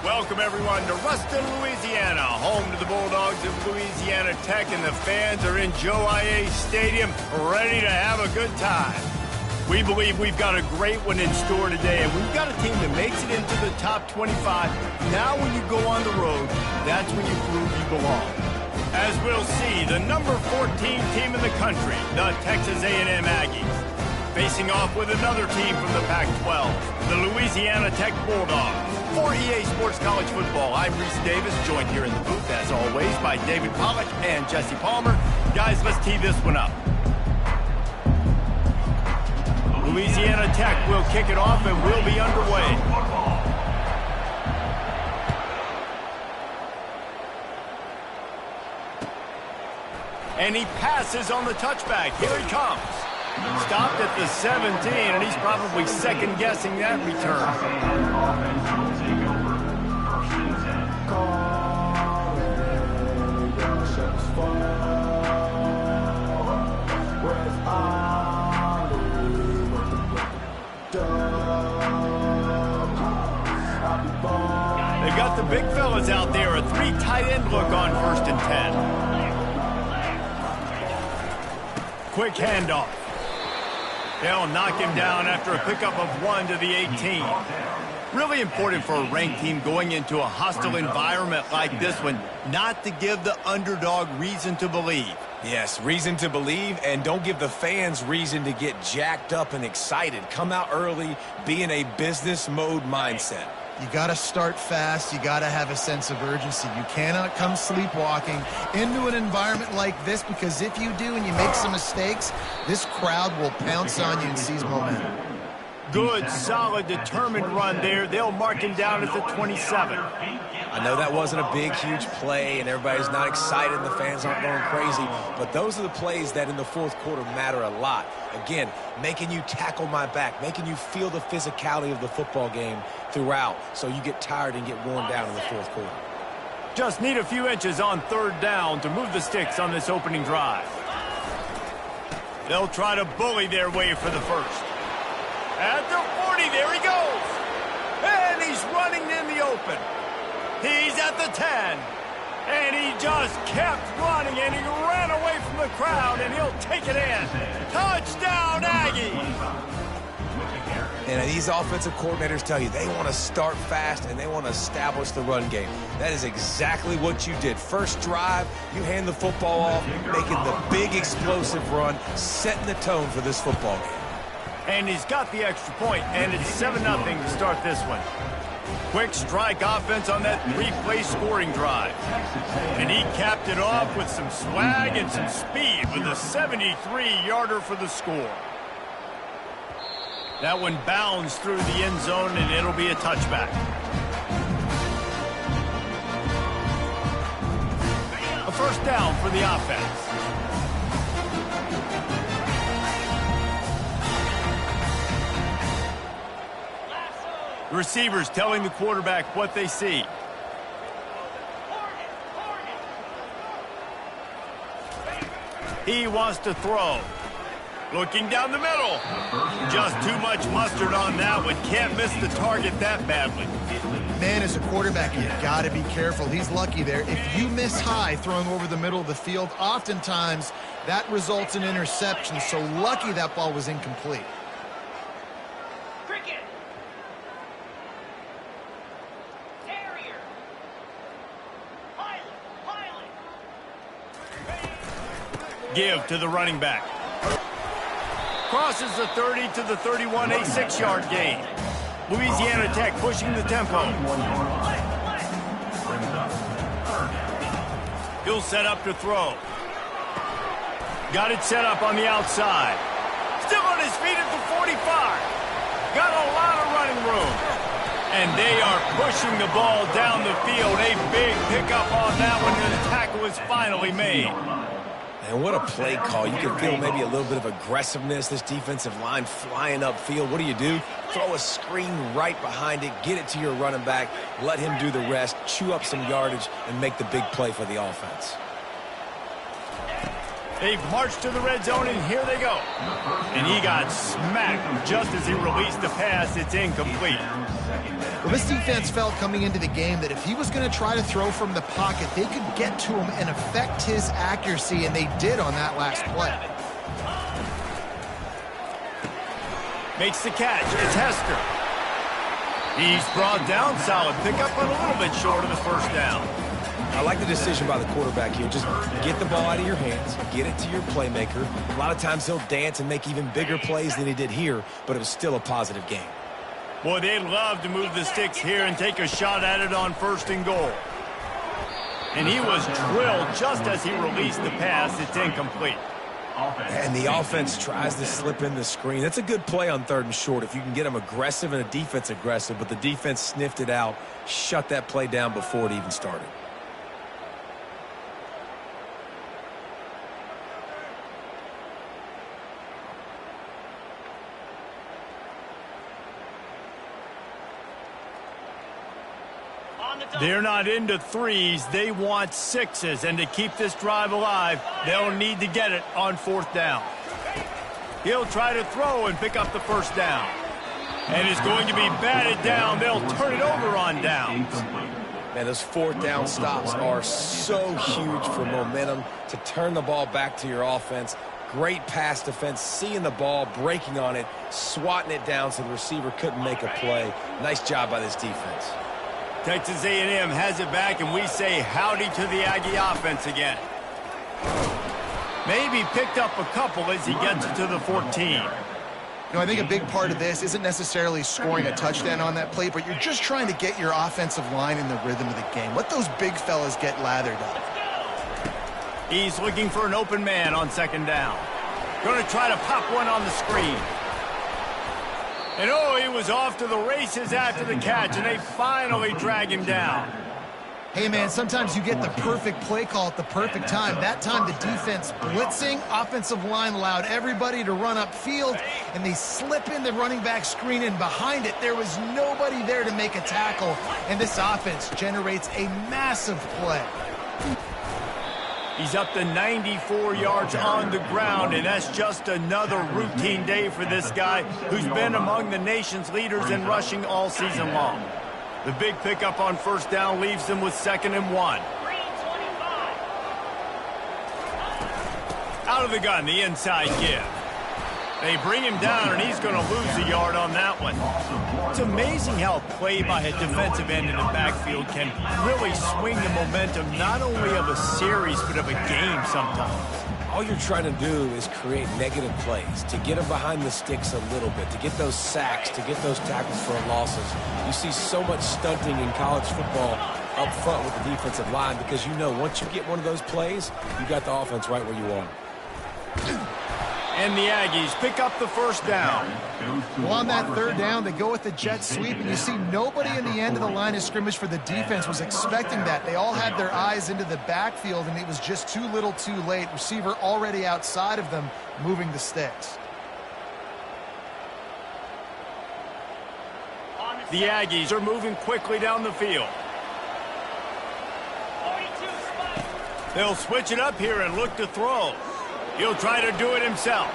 Welcome, everyone, to Ruston, Louisiana, home to the Bulldogs of Louisiana Tech, and the fans are in Joe IA Stadium, ready to have a good time. We believe we've got a great one in store today, and we've got a team that makes it into the top 25. Now when you go on the road, that's when you prove you belong. As we'll see, the number 14 team in the country, the Texas A&M Aggies, facing off with another team from the Pac-12, the Louisiana Tech Bulldogs. For EA Sports College Football, I'm Reese Davis, joined here in the booth, as always, by David Pollack and Jesse Palmer. Guys, let's tee this one up. Louisiana Tech will kick it off and we'll be underway. And he passes on the touchback. Here he comes. Stopped at the 17, and he's probably second-guessing that return. They've got the big fellas out there, a 3 tight end look on 1st and 10. Quick handoff. They'll knock him down after a pickup of 1 to the 18. Really important for a ranked team going into a hostile environment like this one, not to give the underdog reason to believe. Yes, reason to believe, and don't give the fans reason to get jacked up and excited. Come out early, be in a business mode mindset. You got to start fast. You got to have a sense of urgency. You cannot come sleepwalking into an environment like this, because if you do and you make some mistakes, this crowd will pounce on you and seize momentum. Good, solid, determined run there. They'll mark him down at the 27. I know that wasn't a big, huge play, and everybody's not excited, and the fans aren't going crazy, but those are the plays that in the fourth quarter matter a lot. Again, making you tackle my back, making you feel the physicality of the football game throughout, so you get tired and get worn down in the fourth quarter. Just need a few inches on 3rd down to move the sticks on this opening drive. They'll try to bully their way for the first. At the 40, there he goes. And he's running in the open. He's at the 10. And he just kept running, and he ran away from the crowd, and he'll take it in. Touchdown, Aggies! And these offensive coordinators tell you they want to start fast and they want to establish the run game. That is exactly what you did. First drive, you hand the football off, making the big explosive run, setting the tone for this football game. And he's got the extra point, and it's 7-0 to start this one. Quick strike offense on that 3-play scoring drive. And he capped it off with some swag and some speed with a 73-yarder for the score. That one bounds through the end zone, and it'll be a touchback. A first down for the offense. The receivers telling the quarterback what they see. He wants to throw. Looking down the middle. Just too much mustard on that one. Can't miss the target that badly. Man, as a quarterback, you've got to be careful. He's lucky there. If you miss high throwing over the middle of the field, oftentimes that results in interception. So lucky that ball was incomplete. Give to the running back. Crosses the 30 to the 31, a 6-yard gain. Louisiana Tech pushing the tempo. He'll set up to throw. Got it set up on the outside. Still on his feet at the 45. Got a lot of running room. And they are pushing the ball down the field. A big pickup on that one, and the tackle is finally made. And what a play call. You can feel maybe a little bit of aggressiveness, this defensive line flying upfield. What do? Throw a screen right behind it, get it to your running back, let him do the rest, chew up some yardage, and make the big play for the offense. They've marched to the red zone, and here they go. And he got smacked just as he released the pass. It's incomplete. Well, this defense felt coming into the game that if he was going to try to throw from the pocket, they could get to him and affect his accuracy, and they did on that last play. Makes the catch. It's Hester. He's brought down. Solid pickup, but a little bit short of the first down. I like the decision by the quarterback here. Just get the ball out of your hands, get it to your playmaker. A lot of times he'll dance and make even bigger plays than he did here, but it was still a positive game. Boy, they'd love to move the sticks here and take a shot at it on 1st and goal. And he was drilled just as he released the pass. It's incomplete. And the offense tries to slip in the screen. That's a good play on 3rd and short if you can get them aggressive and a defense aggressive, but the defense sniffed it out, shut that play down before it even started. They're not into 3s. They want 6s. And to keep this drive alive, they'll need to get it on 4th down. He'll try to throw and pick up the 1st down. And it's going to be batted down. They'll turn it over on downs. Man, those 4th down stops are so huge for momentum to turn the ball back to your offense. Great pass defense, seeing the ball, breaking on it, swatting it down so the receiver couldn't make a play. Nice job by this defense. Texas A&M has it back, and we say howdy to the Aggie offense again. Maybe picked up a couple as he gets it to the 14. You know, I think a big part of this isn't necessarily scoring a touchdown on that play, but you're just trying to get your offensive line in the rhythm of the game. Let those big fellas get lathered up. He's looking for an open man on 2nd down. Going to try to pop one on the screen. And oh, he was off to the races after the catch, and they finally drag him down. Hey, man, sometimes you get the perfect play call at the perfect time. That time the defense blitzing, offensive line allowed everybody to run upfield, and they slip in the running back screen, and behind it there was nobody there to make a tackle, and this offense generates a massive play. He's up to 94 yards on the ground, and that's just another routine day for this guy who's been among the nation's leaders in rushing all season long. The big pickup on 1st down leaves them with 2nd and 1. Out of the gun, the inside give. They bring him down, and he's going to lose a yard on that one. It's amazing how a play by a defensive end in the backfield can really swing the momentum not only of a series but of a game sometimes. All you're trying to do is create negative plays, to get them behind the sticks a little bit, to get those sacks, to get those tackles for losses. You see so much stunting in college football up front with the defensive line because you know once you get one of those plays, you got the offense right where you are. And the Aggies pick up the 1st down. Well, on that 3rd down, they go with the jet sweep, and you see nobody in the end of the line of scrimmage for the defense was expecting that. They all had their eyes into the backfield, and it was just too little too late. Receiver already outside of them, moving the sticks. The Aggies are moving quickly down the field. They'll switch it up here and look to throw. He'll try to do it himself.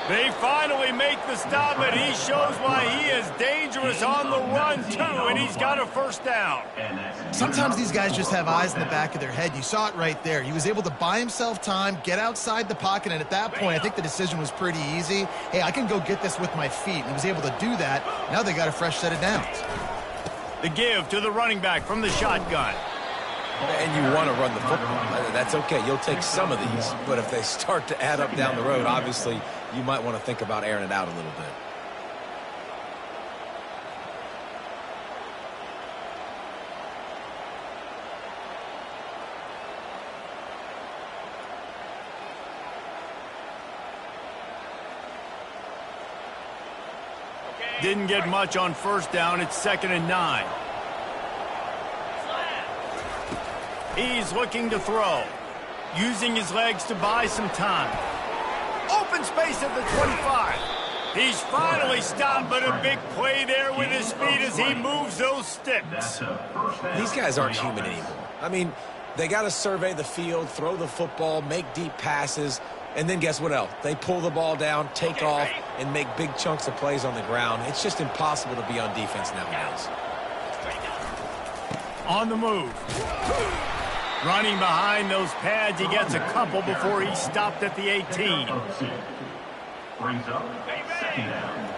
They finally make the stop, and he shows why he is dangerous on the run, too, and he's got a 1st down. Sometimes these guys just have eyes in the back of their head. You saw it right there. He was able to buy himself time, get outside the pocket, and at that point, I think the decision was pretty easy. Hey, I can go get this with my feet, and he was able to do that. Now they got a fresh set of downs. The give to the running back from the shotgun. And you want to run the football. That's okay. You'll take some of these. But if they start to add up down the road, obviously, you might want to think about airing it out a little bit. Didn't get much on 1st down. It's 2nd and 9. He's looking to throw, using his legs to buy some time. Open space at the 25. He's finally stopped, but a big play there with his feet as he moves those sticks. These guys aren't human anymore. I mean, They got to survey the field, throw the football, make deep passes, and then guess what else? They pull the ball down, take off, and make big chunks of plays on the ground. It's just impossible to be on defense nowadays. On the move. Running behind those pads, he gets a couple before he stopped at the 18. Brings up second down.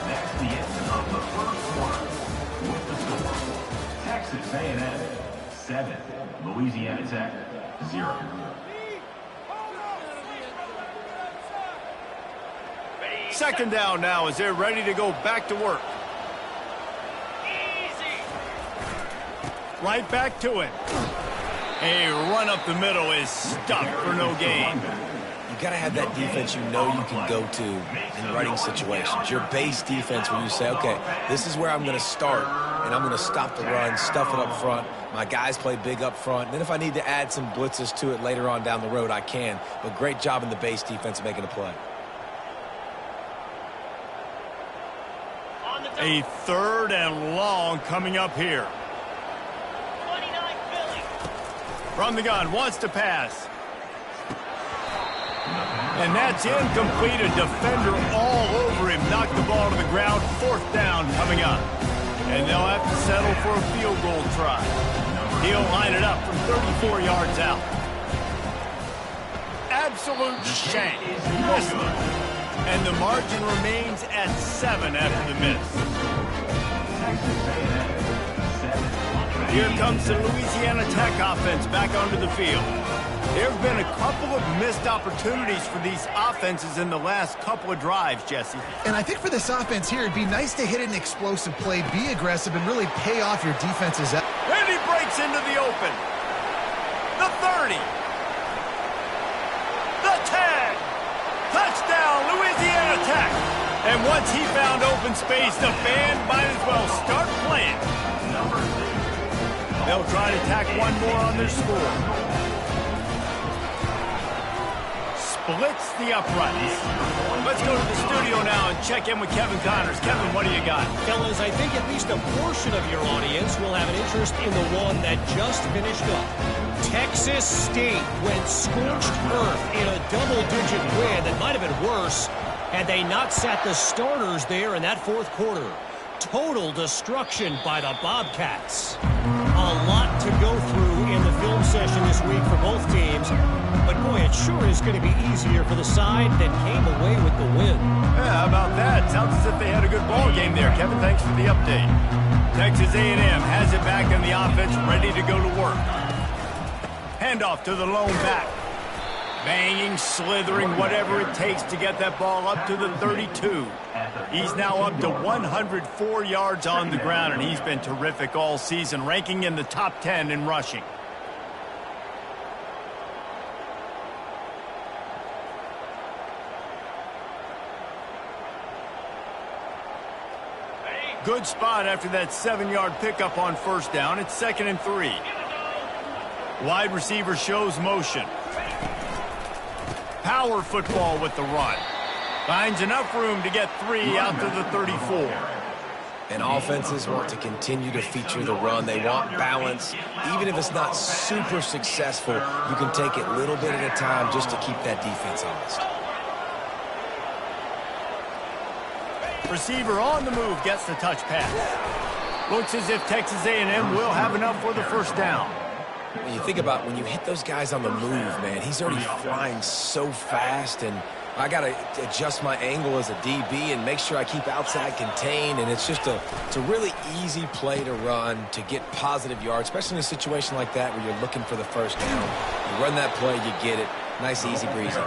That's the end of the first quarter. With the score, Texas A&M 7, Louisiana Tech 0. Second down now as they're ready to go back to work. Right back to it. A run up the middle is stuffed for no gain. You got to have that defense you know you can go to in running situations. Your base defense where you say, okay, this is where I'm going to start, and I'm going to stop the run, stuff it up front. My guys play big up front. And then if I need to add some blitzes to it later on down the road, I can. But great job in the base defense making a play. A third and long coming up here. From the gun, wants to pass. And that's incomplete. A defender all over him. Knocked the ball to the ground. Fourth down coming up. And they'll have to settle for a field goal try. He'll line it up from 34 yards out. Absolute shank. Missed it. And the margin remains at 7 after the miss. Here comes the Louisiana Tech offense back onto the field. There have been a couple of missed opportunities for these offenses in the last couple of drives, Jesse. And I think for this offense here, it'd be nice to hit an explosive play, be aggressive, and really pay off your defenses. And he breaks into the open. The 30. The 10. Touchdown, Louisiana Tech. And once he found open space, the band might as well start playing. They'll try to tack one more on their score. Splits the uprights. Let's go to the studio now and check in with Kevin Connors. Kevin, what do you got? Fellas, I think at least a portion of your audience will have an interest in the one that just finished up. Texas State went scorched earth in a double-digit win that might have been worse had they not sat the starters there in that fourth quarter. Total destruction by the Bobcats. A lot to go through in the film session this week for both teams. But, boy, it sure is going to be easier for the side that came away with the win. Yeah, how about that? Sounds as if they had a good ball game there. Kevin, thanks for the update. Texas A&M has it back in the offense, ready to go to work. Handoff to the lone back. Banging, slithering, whatever it takes to get that ball up to the 32. He's now up to 104 yards on the ground, and he's been terrific all season, ranking in the top 10 in rushing. Good spot after that 7-yard pickup on first down. It's 2nd and 3. Wide receiver shows motion. Power football with the run. Finds enough room to get 3 out to the 34. And offenses want to continue to feature the run. They want balance. Even if it's not super successful, you can take it little bit at a time just to keep that defense honest. Receiver on the move gets the touch pass. Looks as if Texas A&M will have enough for the first down. When you think about when you hit those guys on the move, man, he's already flying so fast, and I got to adjust my angle as a DB and make sure I keep outside contained, and it's just it's a really easy play to run to get positive yards, especially in a situation like that where you're looking for the first down. You run that play, you get it. Nice, easy breezy.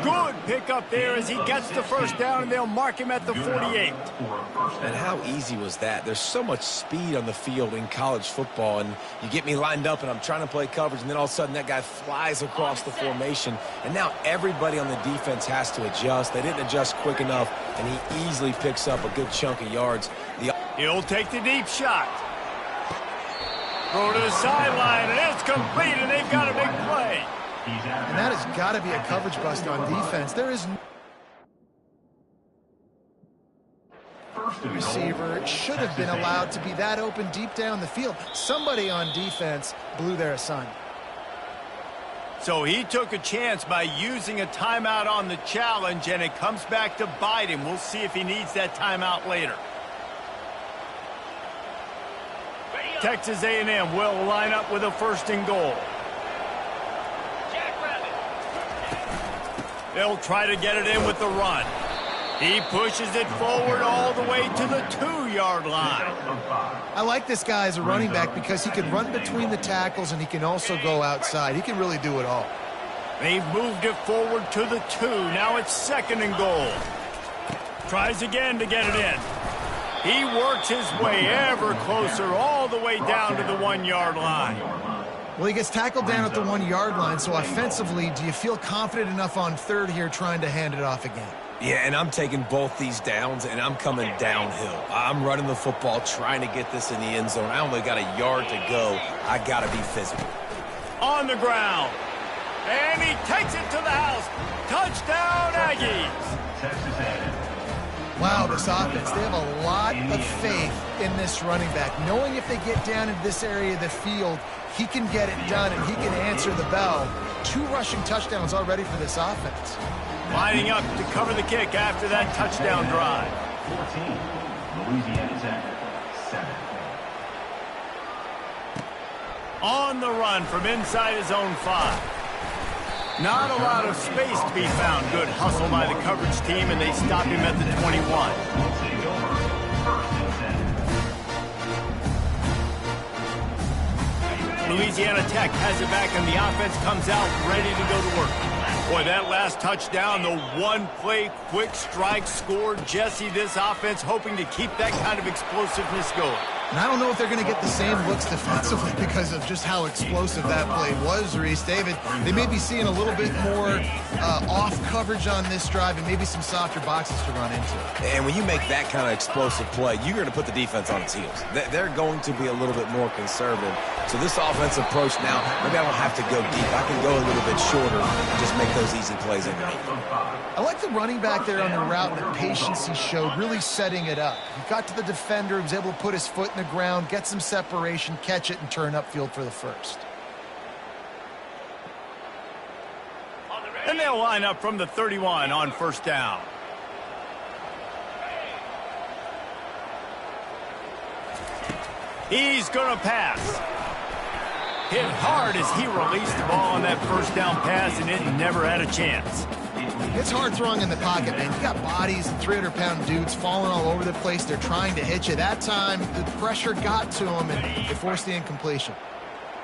Good pickup there as he gets the first down, and they'll mark him at the 48. And how easy was that? There's so much speed on the field in college football, and you get me lined up, and I'm trying to play coverage, and then all of a sudden that guy flies across the formation, and now everybody on the defense has to adjust. They didn't adjust quick enough, and he easily picks up a good chunk of yards. He'll take the deep shot. Throw to the sideline, and it's complete, and they've got a big play. And that has got to be a coverage bust on defense. There is receiver should have been allowed to be that open deep down the field. Somebody on defense blew their assignment. So he took a chance by using a timeout on the challenge, and it comes back to bite him. We'll see if he needs that timeout later. Texas A&M will line up with a 1st and goal. They'll try to get it in with the run. He pushes it forward all the way to the 2-yard line. I like this guy as a running back because he can run between the tackles and he can also go outside. He can really do it all. They've moved it forward to the 2. Now it's 2nd and goal. Tries again to get it in. He works his way ever closer all the way down to the 1-yard line. Well, he gets tackled down at the 1-yard line, so offensively, do you feel confident enough on 3rd here trying to hand it off again? Yeah, and I'm taking both these downs, and I'm coming downhill. I'm running the football, trying to get this in the end zone. I only got a yard to go. I got to be physical. On the ground. And he takes it to the house. Touchdown, Aggies. Texas A&M. Wow, this offense, they have a lot of faith in this running back. Knowing if they get down into this area of the field, he can get it done and he can answer the bell. 2 rushing touchdowns already for this offense. Lining up to cover the kick after that touchdown drive. 14, Louisiana Tech, 7. On the run from inside his own 5. Not a lot of space to be found. Good hustle by the coverage team, and they stop him at the 21. Louisiana Tech has it back, and the offense comes out ready to go to work. Boy, that last touchdown, the one-play quick strike scored. Jesse, this offense hoping to keep that kind of explosiveness going. And I don't know if they're going to get the same looks defensively because of just how explosive that play was, Reese. David, they may be seeing a little bit more off coverage on this drive and maybe some softer boxes to run into. And when you make that kind of explosive play, you're going to put the defense on its heels. They're going to be a little bit more conservative. So this offensive approach now, maybe I don't have to go deep. I can go a little bit shorter and just make those easy plays underneath. I like the running back there on the route and the patience he showed, really setting it up. He got to the defender, he was able to put his foot in the ground, get some separation, catch it, and turn upfield for the 1st. And they'll line up from the 31 on 1st down. He's going to pass. Hit hard as he released the ball on that 1st down pass, and it never had a chance. It's hard throwing in the pocket, man. You got bodies and 300-pound dudes falling all over the place. They're trying to hit you. That time, the pressure got to him, and it forced the incompletion.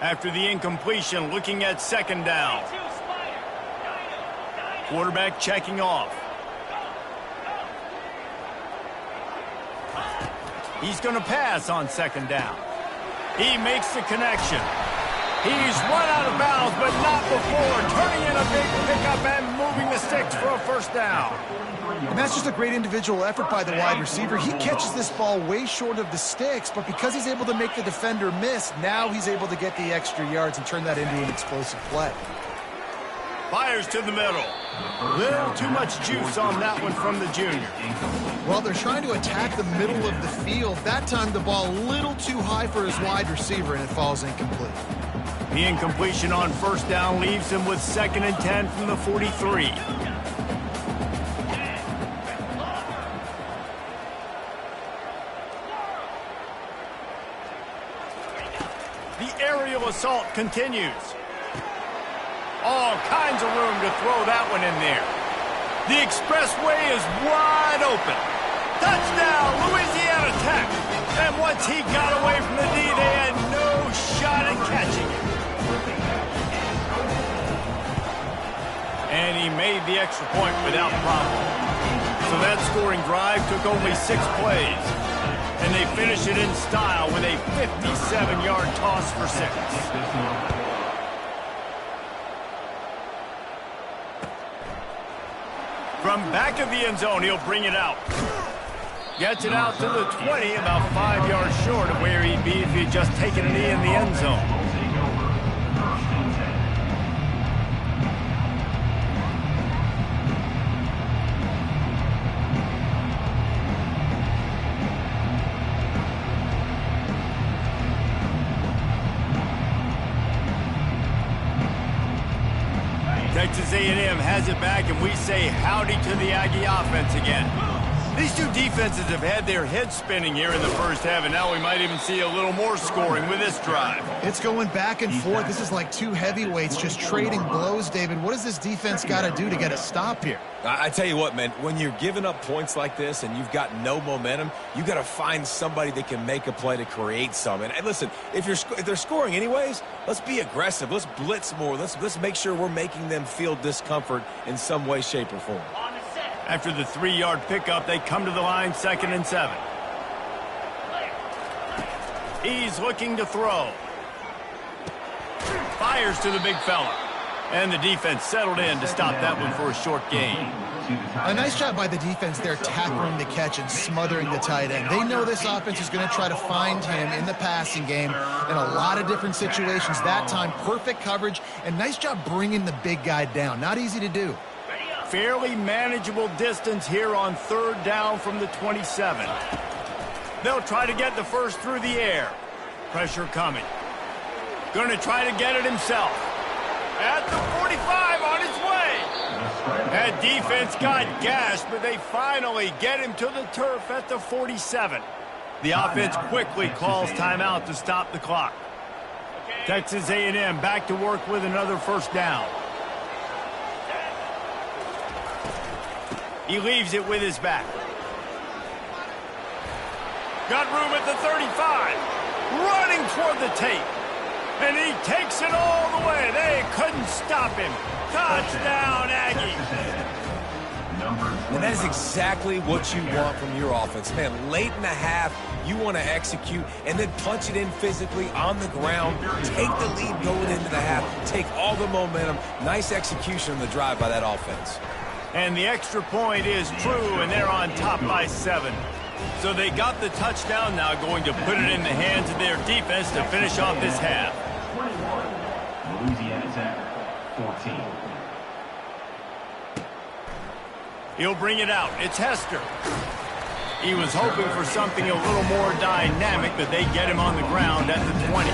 After the incompletion, looking at 2nd down. Quarterback checking off. He's going to pass on 2nd down. He makes the connection. He's run out of bounds, but not before. Turning in a big pickup and moving the sticks for a 1st down. And that's just a great individual effort by the wide receiver. He catches this ball way short of the sticks, but because he's able to make the defender miss, now he's able to get the extra yards and turn that into an explosive play. Fires to the middle. Little too much juice on that one from the junior. Well, they're trying to attack the middle of the field. That time the ball a little too high for his wide receiver, and it falls incomplete. The incompletion on 1st down leaves him with 2nd and 10 from the 43. The aerial assault continues. All kinds of room to throw that one in there. The expressway is wide open. Touchdown, Louisiana Tech. And once he got away from the D, they had no shot at catching it. And he made the extra point without problem. So that scoring drive took only 6 plays. And they finish it in style with a 57-yard toss for 6. From back of the end zone, he'll bring it out. Gets it out to the 20, about 5 yards short of where he'd be if he'd just taken a knee in the end zone. Texas A&M has it back, and we say howdy to the Aggie offense again. These two defenses have had their heads spinning here in the first half, and now we might even see a little more scoring with this drive. It's going back and forth. This is like two heavyweights just trading blows, David. What does this defense got to do to get a stop here? I tell you what, man, when you're giving up points like this and you've got no momentum, you got to find somebody that can make a play to create some. And listen, if they're scoring anyways, let's be aggressive. Let's blitz more. Let's make sure we're making them feel discomfort in some way, shape, or form. After the 3-yard pickup, they come to the line, 2nd and 7. He's looking to throw. Fires to the big fella. And the defense settled in to stop that one for a short gain. A nice job by the defense there, tackling the catch and smothering the tight end. They know this offense is going to try to find him in the passing game in a lot of different situations. That time, perfect coverage, and nice job bringing the big guy down. Not easy to do. Fairly manageable distance here on 3rd down from the 27. They'll try to get the first through the air. Pressure coming. Going to try to get it himself. At the 45, on his way. That defense got gashed, but they finally get him to the turf at the 47. The offense quickly calls timeout to stop the clock. Texas A&M back to work with another first down. He leaves it with his back. Got room at the 35. Running toward the tape. And he takes it all the way. They couldn't stop him. Touchdown, Aggie. And that is exactly what you want from your offense. Man, late in the half, you want to execute and then punch it in physically on the ground. Take the lead going into the half. Take all the momentum. Nice execution on the drive by that offense. And the extra point is true, and they're on top by 7. So they got the touchdown, now going to put it in the hands of their defense to finish off this half. 21, Louisiana Tech, 14. He'll bring it out. It's Hester. He was hoping for something a little more dynamic, but they get him on the ground at the 20.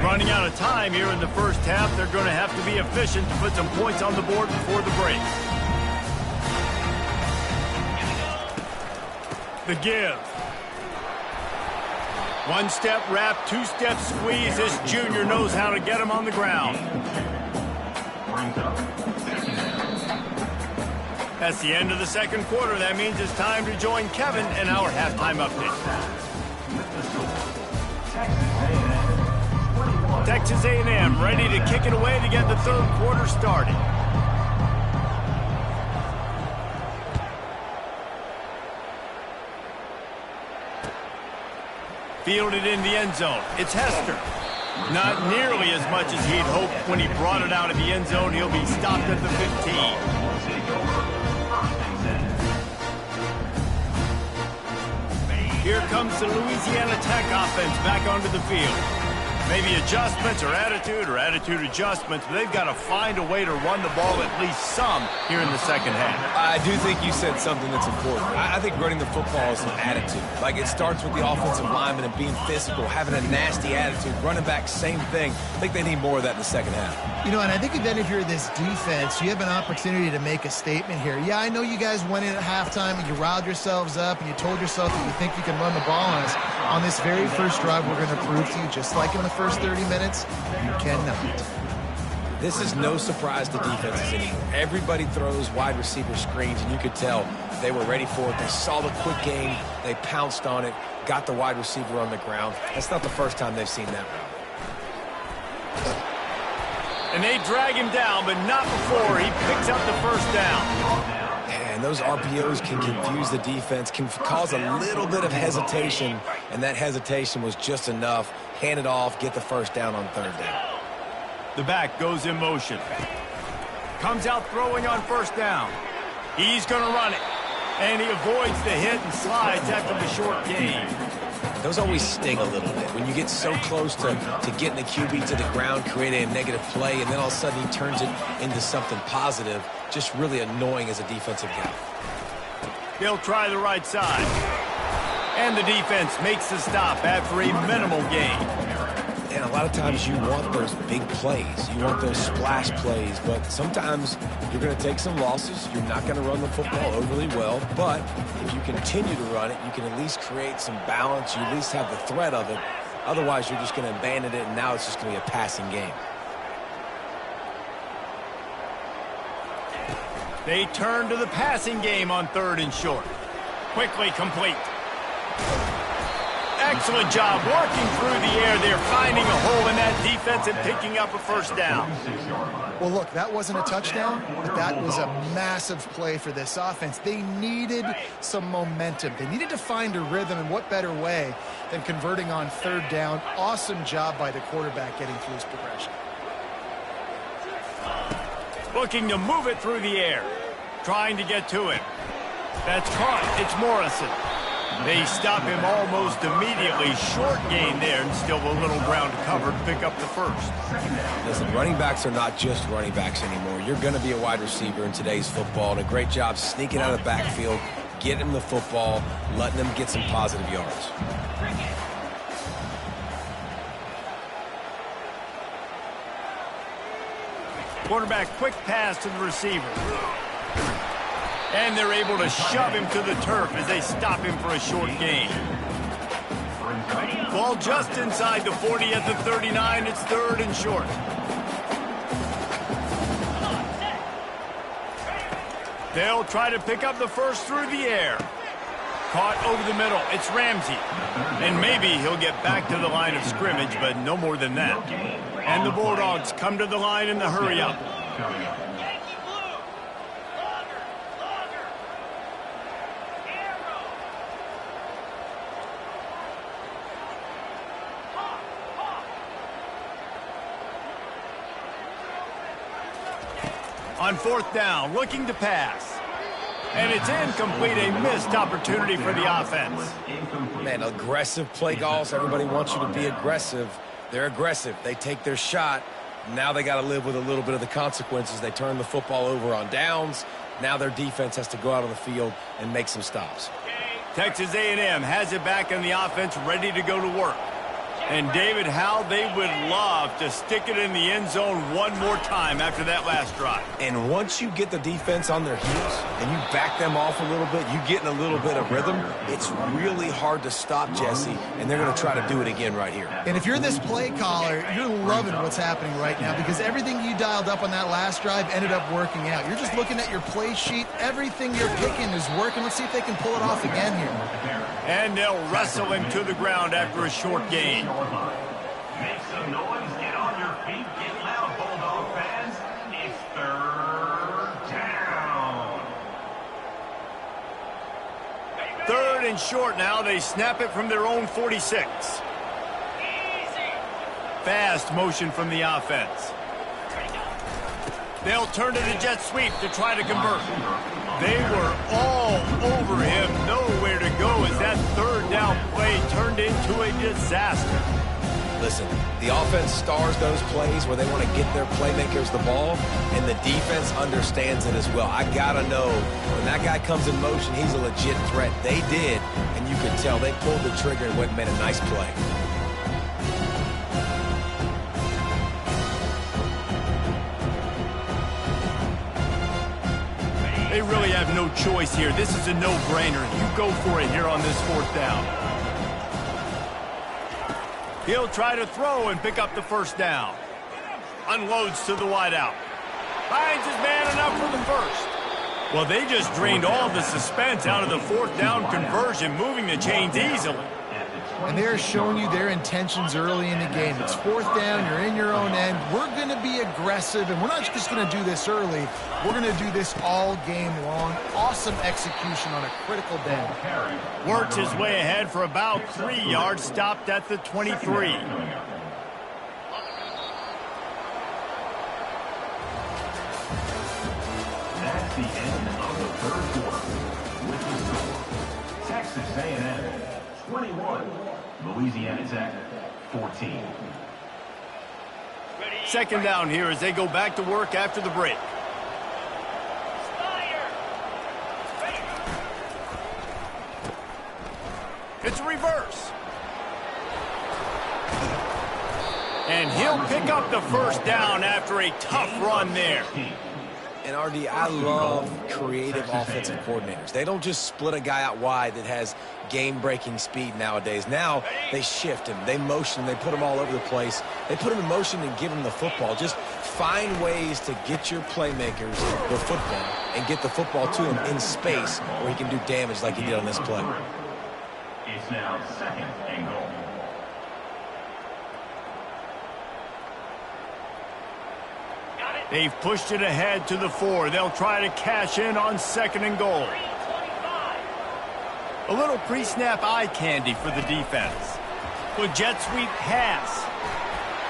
Running out of time here in the first half, they're going to have to be efficient to put some points on the board before the break. The give. 1-step wrap, 2-step squeeze. This junior knows how to get him on the ground. That's the end of the second quarter. That means it's time to join Kevin in our halftime update. Texas A&M ready to kick it away to get the third quarter started. Fielded in the end zone. It's Hester. Not nearly as much as he'd hoped when he brought it out of the end zone. He'll be stopped at the 15. Here comes the Louisiana Tech offense back onto the field. Maybe adjustments or attitude adjustments, but they've got to find a way to run the ball at least some here in the second half. I do think you said something that's important. I think running the football is an attitude. Like, it starts with the offensive lineman and being physical, having a nasty attitude. Running back, same thing. I think they need more of that in the second half. You know, and I think then if you're this defense, you have an opportunity to make a statement here. Yeah, I know you guys went in at halftime and you riled yourselves up and you told yourself that you think you can run the ball on us. On this very first drive, we're going to prove to you, just like in the first 30 minutes, you cannot. This is no surprise to defenses anymore. Everybody throws wide receiver screens, and you could tell they were ready for it. They saw the quick game. They pounced on it, got the wide receiver on the ground. That's not the first time they've seen that route. And they drag him down, but not before he picks up the first down. And those RPOs can confuse the defense, can cause a little bit of hesitation, and that hesitation was just enough. Hand it off, get the first down on third down. The back goes in motion. Comes out throwing on first down. He's going to run it. And he avoids the hit and slides after the short gain. Those always sting a little bit. When you get so close to getting the QB to the ground, creating a negative play, and then all of a sudden he turns it into something positive, just really annoying as a defensive guy. They'll try the right side. And the defense makes the stop after a minimal gain. And a lot of times you want those big plays. You want those splash plays. But sometimes you're going to take some losses. You're not going to run the football overly well. But if you continue to run it, you can at least create some balance. You at least have the threat of it. Otherwise, you're just going to abandon it, and now it's just going to be a passing game. They turn to the passing game on 3rd and short. Quickly complete. Excellent job working through the air there, finding a hole in that defense and picking up a first down. Well, look, that wasn't a touchdown, but that was a massive play for this offense. They needed some momentum. They needed to find a rhythm, and what better way than converting on 3rd down. Awesome job by the quarterback getting through his progression. Looking to move it through the air. Trying to get to him. That's caught. It's Morrison. They stop him almost immediately. Short gain there, and still a little ground to cover to pick up the first. Listen, running backs are not just running backs anymore. You're going to be a wide receiver in today's football, and a great job sneaking out of the backfield, getting them the football, letting them get some positive yards. Quarterback quick pass to the receiver. And they're able to shove him to the turf as they stop him for a short gain. Ball just inside the 40 at the 39. It's 3rd and short. They'll try to pick up the first through the air. Caught over the middle. It's Ramsey. And maybe he'll get back to the line of scrimmage, but no more than that. And the Bulldogs come to the line in the hurry-up. On 4th down, looking to pass. And it's incomplete, a missed opportunity for the offense. Man, aggressive play calls. Everybody wants you to be aggressive. They're aggressive. They take their shot. Now they got to live with a little bit of the consequences. They turn the football over on downs. Now their defense has to go out on the field and make some stops. Texas A&M has it back in the offense, ready to go to work. And David, how they would love to stick it in the end zone one more time after that last drive. And once you get the defense on their heels and you back them off a little bit, you get in a little bit of rhythm, it's really hard to stop, Jesse, and they're going to try to do it again right here. And if you're this play caller, you're loving what's happening right now because everything you dialed up on that last drive ended up working out. You're just looking at your play sheet. Everything you're picking is working. Let's see if they can pull it off again here. And they'll wrestle him to the ground after a short gain. Make some noise, get on your feet, get loud, Bulldog fans. It's 3rd down. 3rd and short now. They snap it from their own 46. Fast motion from the offense. They'll turn to the jet sweep to try to convert. They were all over him, nowhere to go as that 3rd down play turned into a disaster. Listen, the offense stars those plays where they want to get their playmakers the ball, and the defense understands it as well. I got to know, when that guy comes in motion, he's a legit threat. They did, and you could tell they pulled the trigger and went and made a nice play. They really have no choice here. This is a no-brainer. You go for it here on this 4th down. He'll try to throw and pick up the first down. Unloads to the wideout. Finds his man enough for the first. Well, they just drained all the suspense out of the 4th down conversion, moving the chains easily. And they're showing you their intentions early in the game. It's 4th down, you're in your own end. We're going to be aggressive, and we're not just going to do this early. We're going to do this all game long. Awesome execution on a critical down. Works his way ahead for about 3 yards, stopped at the 23. That's the end of the 3rd quarter. With the score, Texas A&M 21, Louisiana Tech 14. 2nd down here as they go back to work after the break. It's a reverse. And he'll pick up the first down after a tough run there. And RD, I love creative offensive coordinators. They don't just split a guy out wide that has game-breaking speed nowadays. Now they shift him, they motion, they put him all over the place. They put him in motion and give him the football. Just find ways to get your playmakers the football and get the football to him in space where he can do damage like he did on this play. It's now 2nd and goal. They've pushed it ahead to the 4. They'll try to cash in on 2nd and goal. A little pre-snap eye candy for the defense. With jet sweep pass.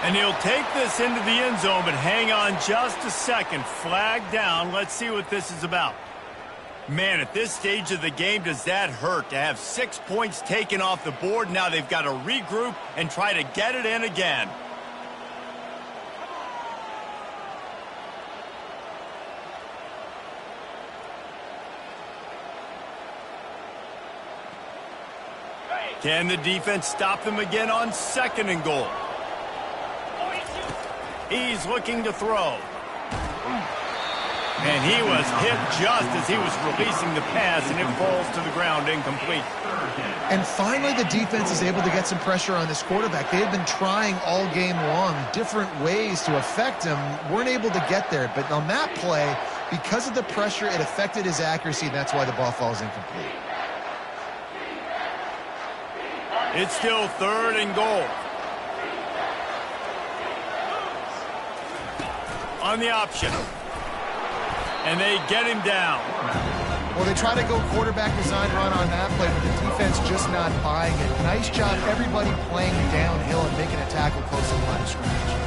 And he'll take this into the end zone, but hang on just a second. Flag down. Let's see what this is about. Man, at this stage of the game, does that hurt to have 6 points taken off the board? Now they've got to regroup and try to get it in again. Can the defense stop them again on 2nd and goal? He's looking to throw. And he was hit just as he was releasing the pass, and it falls to the ground incomplete. And finally, the defense is able to get some pressure on this quarterback. They had been trying all game long different ways to affect him, weren't able to get there. But on that play, because of the pressure, it affected his accuracy, and that's why the ball falls incomplete. It's still 3rd and goal. On the option. And they get him down. Well, they try to go quarterback design run on that play, but the defense just not buying it. Nice job, everybody playing downhill and making a tackle close to the line of scrimmage.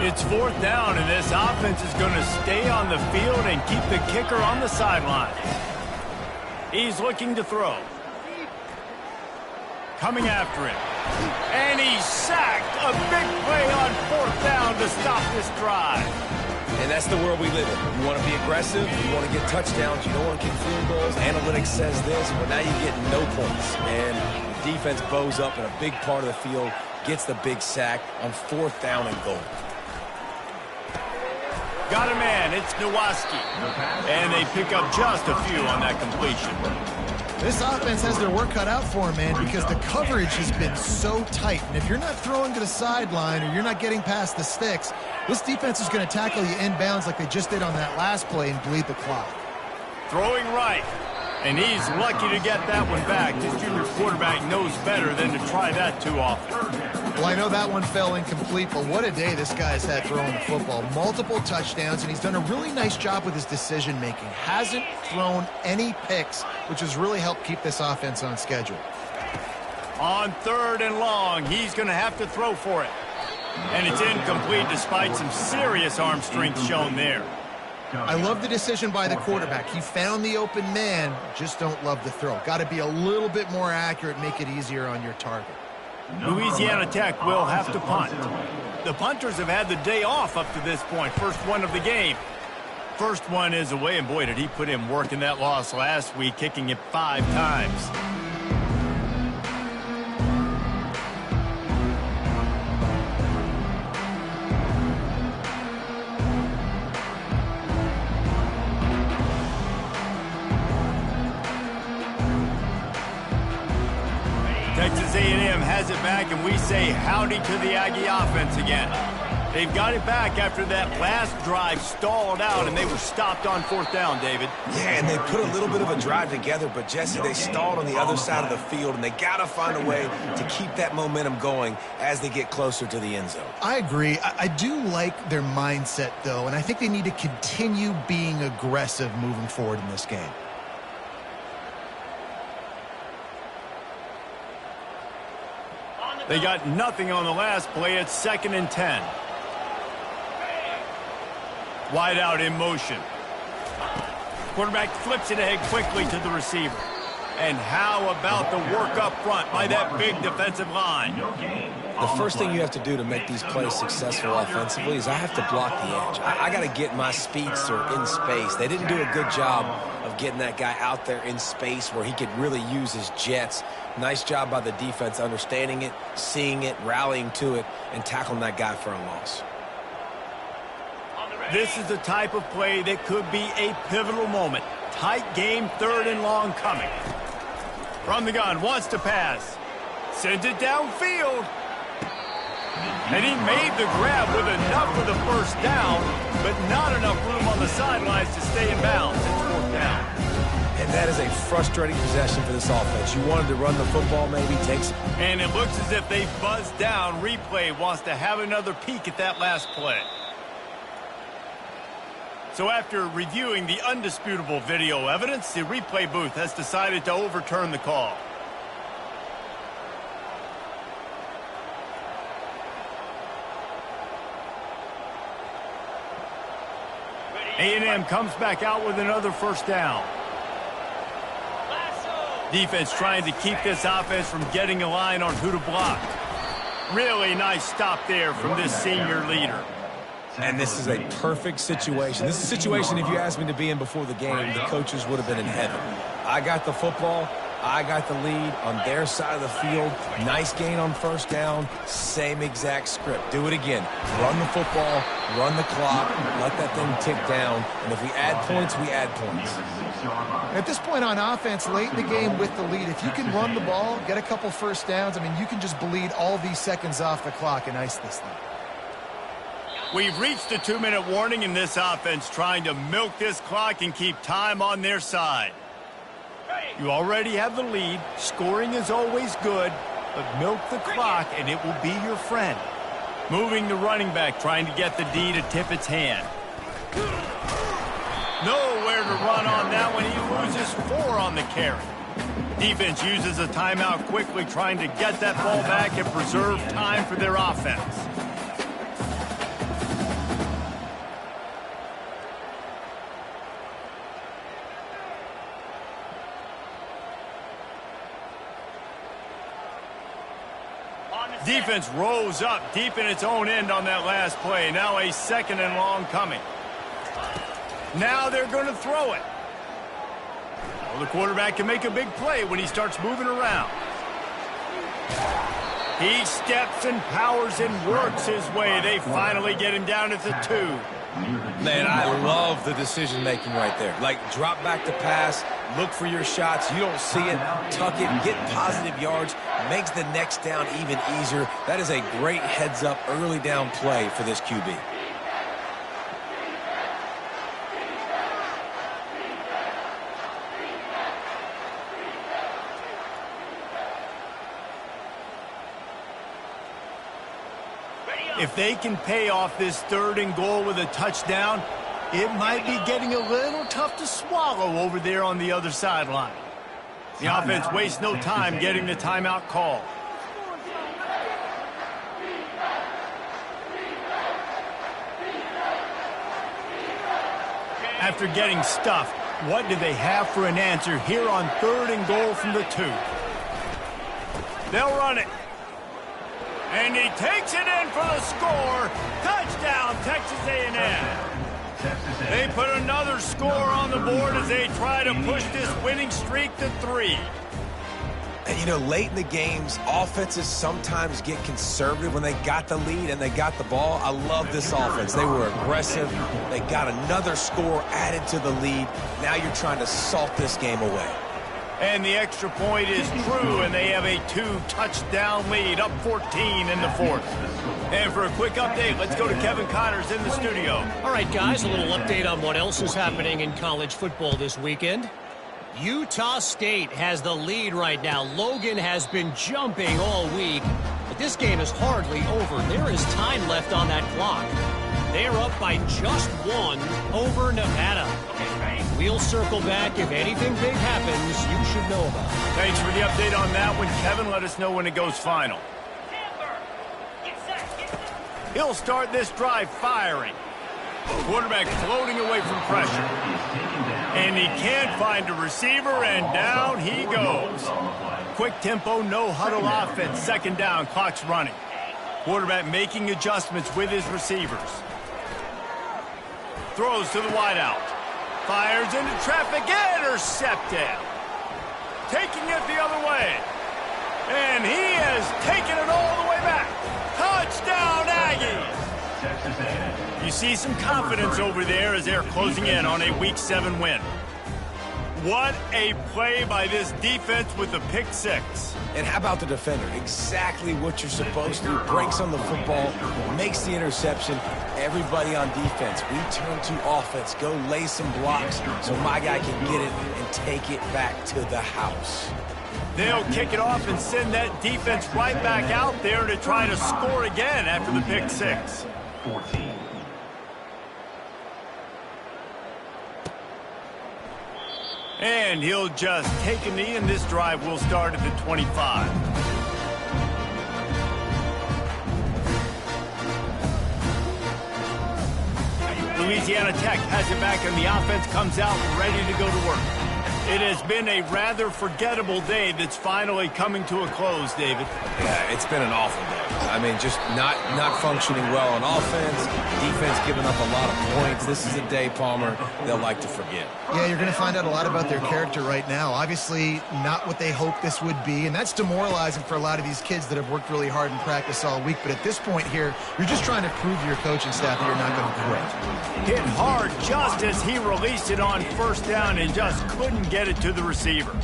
It's 4th down, and this offense is going to stay on the field and keep the kicker on the sideline. He's looking to throw. Coming after him. And he's sacked. A big play on 4th down to stop this drive. And that's the world we live in. You want to be aggressive, you want to get touchdowns, you don't want to kick field goals. Analytics says this, but now you get no points. And the defense bows up in a big part of the field, gets the big sack on 4th down and goal. Got a man, it's Nowaski. And they pick up just a few on that completion. This offense has their work cut out for them, man, because the coverage has been so tight. And if you're not throwing to the sideline or you're not getting past the sticks, this defense is going to tackle you inbounds like they just did on that last play and bleed the clock. Throwing right. And he's lucky to get that one back. This junior quarterback knows better than to try that too often. Well, I know that one fell incomplete, but what a day this guy's had throwing the football. Multiple touchdowns, and he's done a really nice job with his decision-making. Hasn't thrown any picks, which has really helped keep this offense on schedule. On 3rd and long, he's going to have to throw for it. And it's incomplete despite some serious arm strength shown there. I love the decision by the quarterback. He found the open man, just don't love the throw. Got to be a little bit more accurate, make it easier on your target. Louisiana Tech will have to punt. The punters have had the day off up to this point. First one of the game. First one is away, and boy, did he put in work in that loss last week, kicking it 5 times. Texas A&M has it back, and we say howdy to the Aggie offense again. They've got it back after that last drive stalled out, and they were stopped on 4th down, David. Yeah, and they put a little bit of a drive together, but, Jesse, they stalled on the other side of the field, and they got to find a way to keep that momentum going as they get closer to the end zone. I agree. I do like their mindset, though, and I think they need to continue being aggressive moving forward in this game. They got nothing on the last play. It's 2nd and 10. Wide out in motion. Quarterback flips it ahead quickly to the receiver. And how about the work up front by that big defensive line? The first thing you have to do to make these plays successful offensively is I have to block the edge. I got to get my speedster in space. They didn't do a good job of getting that guy out there in space where he could really use his jets. Nice job by the defense understanding it, seeing it, rallying to it, and tackling that guy for a loss. This is the type of play that could be a pivotal moment. Tight game, 3rd and long coming. From the gun, wants to pass. Sends it downfield. And he made the grab with enough for the first down, but not enough room on the sidelines to stay in bounds. It's 4th down. And that is a frustrating possession for this offense. You wanted to run the football, maybe takes. And it looks as if they buzzed down. Replay wants to have another peek at that last play. So after reviewing the undisputable video evidence, the replay booth has decided to overturn the call. A&M comes back out with another first down. Defense trying to keep this offense from getting a line on who to block. Really nice stop there from this senior leader. And this is a perfect situation. This is a situation, if you asked me to be in before the game, the coaches would have been in heaven. I got the football. I got the lead on their side of the field. Nice gain on first down. Same exact script. Do it again. Run the football, run the clock, let that thing tick down. And if we add points, we add points. At this point on offense, late in the game with the lead, if you can run the ball, get a couple first downs, I mean, you can just bleed all these seconds off the clock and ice this thing. We've reached the 2-minute warning in this offense, trying to milk this clock and keep time on their side. You already have the lead. Scoring is always good, but milk the clock and it will be your friend. Moving the running back, trying to get the D to tip its hand. Nowhere to run on that one. He loses 4 on the carry. Defense uses a timeout quickly, trying to get that ball back and preserve time for their offense. Defense rose up deep in its own end on that last play. Now a 2nd and long coming. Now they're going to throw it. Well, the quarterback can make a big play when he starts moving around. He steps and powers and works his way. They finally get him down at the 2. Man, I love the decision-making right there. Like, drop back to pass, look for your shots. You don't see it, tuck it, get positive yards, makes the next down even easier. That is a great heads-up early down play for this QB. If they can pay off this 3rd and goal with a touchdown, it might be getting a little tough to swallow over there on the other sideline. The offense wastes no time getting the timeout call. After getting stuffed, what do they have for an answer here on 3rd and goal from the 2? They'll run it. And he takes it in for the score. Touchdown, Texas A&M. They put another score on the board as they try to push this winning streak to 3. And, you know, late in the games, offenses sometimes get conservative when they got the lead and they got the ball. I love this offense. They were aggressive. They got another score added to the lead. Now you're trying to salt this game away. And the extra point is true, and they have a 2-touchdown lead, up 14 in the 4th. And for a quick update, let's go to Kevin Connors in the studio. All right, guys, a little update on what else is happening in college football this weekend. Utah State has the lead right now. Logan has been jumping all week, but this game is hardly over. There is time left on that clock. They are up by just 1 over Nevada. We'll circle back. If anything big happens, you should know about it. Thanks for the update on that one, Kevin. Let us know when it goes final. He'll start this drive firing. Quarterback floating away from pressure. And he can't find a receiver, and down he goes. Quick tempo, no huddle offense. 2nd down, clock's running. Quarterback making adjustments with his receivers. Throws to the wideout. Fires into traffic. Intercepted. Taking it the other way. And he has taken it all the way back. Touchdown, Aggies! Texas A&M. You see some confidence over there as they're closing in on a Week 7 win. What a play by this defense with the pick six. And how about the defender? Exactly what you're supposed to do. Breaks on the football, makes the interception. Everybody on defense, we turn to offense. Go lay some blocks so my guy can get it and take it back to the house. They'll kick it off and send that defense right back out there to try to score again after the pick six. 14. And he'll just take a knee, and this drive will start at the 25. Louisiana Tech has it back, and the offense comes out ready to go to work. It has been a rather forgettable day that's finally coming to a close, David. Yeah, it's been an awful day. I mean, just not functioning well on offense, defense giving up a lot of points. This is a day, Palmer, they'll like to forget. Yeah, you're going to find out a lot about their character right now. Obviously, not what they hoped this would be, and that's demoralizing for a lot of these kids that have worked really hard in practice all week. But at this point here, you're just trying to prove to your coaching staff that you're not going to quit. Hit hard just as he released it on first down and just couldn't get it to the receiver.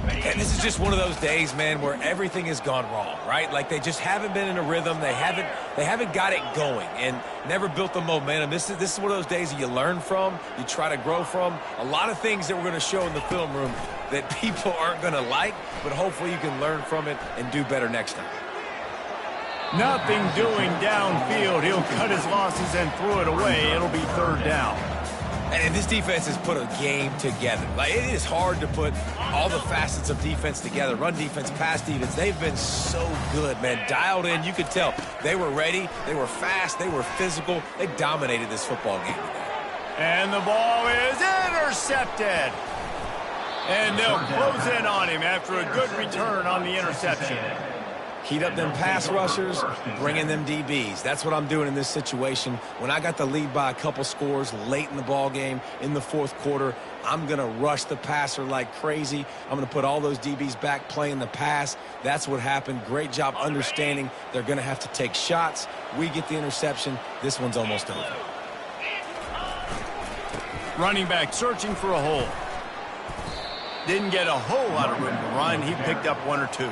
And this is just one of those days, man, where everything has gone wrong, right? Like they just haven't been in a rhythm. They haven't got it going and never built the momentum. This is one of those days that you learn from, you try to grow from. A lot of things that we're going to show in the film room that people aren't going to like, but hopefully you can learn from it and do better next time. Nothing doing downfield. He'll cut his losses and throw it away. It'll be third down. And this defense has put a game together. Like, it is hard to put all the facets of defense together. Run defense, pass defense. They've been so good, man. Dialed in. You could tell they were ready. They were fast. They were physical. They dominated this football game today. And the ball is intercepted. And they'll close in on him after a good return on the interception. Heat up them pass rushers, bring in them DBs. That's what I'm doing in this situation. When I got the lead by a couple scores late in the ball game in the fourth quarter, I'm going to rush the passer like crazy. I'm going to put all those DBs back playing the pass. That's what happened. Great job understanding they're going to have to take shots. We get the interception. This one's almost over. Running back searching for a hole. Didn't get a whole lot of room to run. He picked up one or two.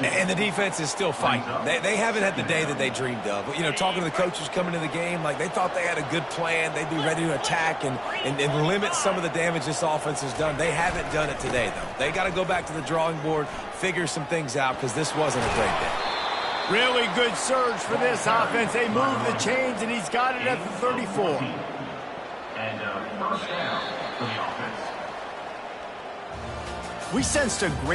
And the defense is still fighting. They haven't had the day that they dreamed of. You know, talking to the coaches coming into the game, like they thought they had a good plan. They'd be ready to attack and limit some of the damage this offense has done. They haven't done it today, though. They got to go back to the drawing board, figure some things out, because this wasn't a great day. Really good surge for this offense. They move the chains, and he's got it at the 34. And first down for the offense. We sensed a great